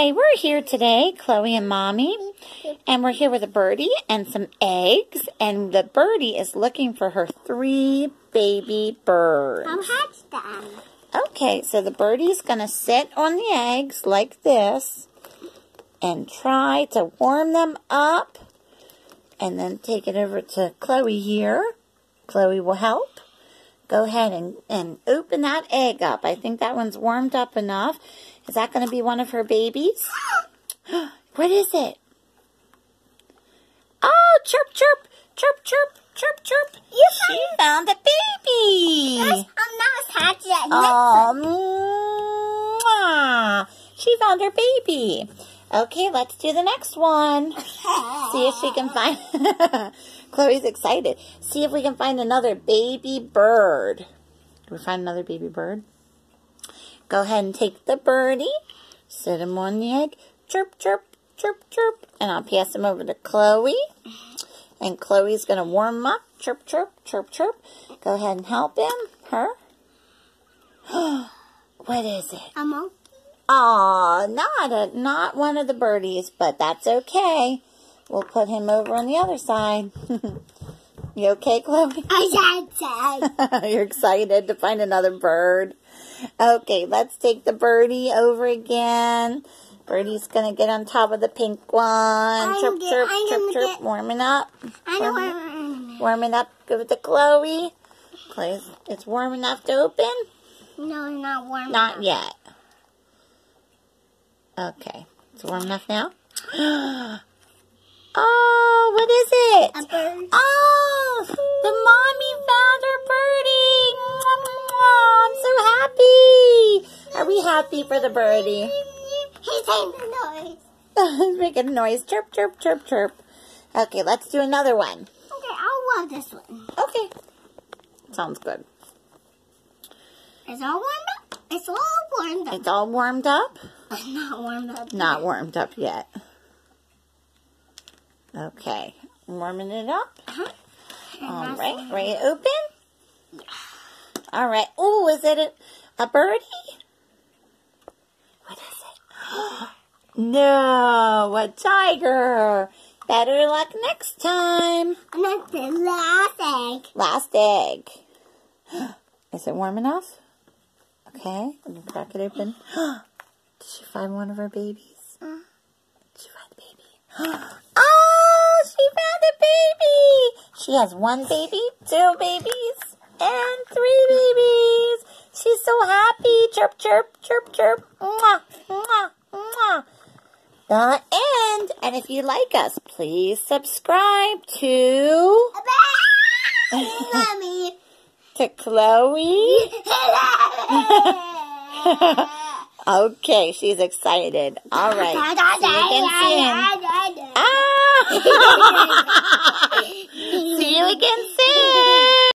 Hi, we're here today, Chloe and Mommy, and we're here with a birdie and some eggs, and the birdie is looking for her 3 baby birds. I'll hatch them. Okay, so the birdie's going to sit on the eggs like this and try to warm them up, and then take it over to Chloe here. Chloe will help. Go ahead and open that egg up. I think that one's warmed up enough. Is that going to be one of her babies? What is it? Oh, chirp, chirp, chirp, chirp, chirp, chirp. She found a baby. Yes, now it's hatched yet. Oh, she found her baby. Okay, let's do the next one. See if she can find... Chloe's excited. See if we can find another baby bird. Can we find another baby bird? Go ahead and take the birdie. Sit him on the egg. Chirp, chirp, chirp, chirp. And I'll pass him over to Chloe. And Chloe's going to warm him up. Chirp, chirp, chirp, chirp. Go ahead and help him. Her. What is it? A monkey. Aw, not one of the birdies, but that's okay. We'll put him over on the other side. You okay, Chloe? I said. You're excited to find another bird. Okay, let's take the birdie over again. Birdie's going to get on top of the pink one. Chirp, chirp, chirp, chirp. Warming up. Warming up. Give it to Chloe. Chloe, it's warm enough to open? No, not warm. Not yet. Okay. It's warm enough now? Oh, what is it? A bird. Oh, the mommy found her birdie. I'm so happy. Are we happy for the birdie? He's making a noise. He's making a noise. Chirp, chirp, chirp, chirp. Okay, let's do another one. Okay, I'll love this one. Okay. Sounds good. It's all warmed up. It's all warmed up. It's all warmed up? Not warmed up. Not warmed up yet. Okay. Warming it up. All right. Ready to open? All right. Oh, is it a birdie? What is it? No, a tiger. Better luck next time. And that's the last egg. Last egg. Is it warm enough? Okay. Let me crack it open. Did she find one of her babies? Did she find the baby? Oh, she found a baby. She has 1 baby, 2 babies, and 3 babies. She's so happy. Chirp, chirp, chirp, chirp. Mwah, mwah, mwah. The end. And if you like us, please subscribe to... Mommy. to Chloe. Okay, she's excited. All right. See you again soon. See you again soon.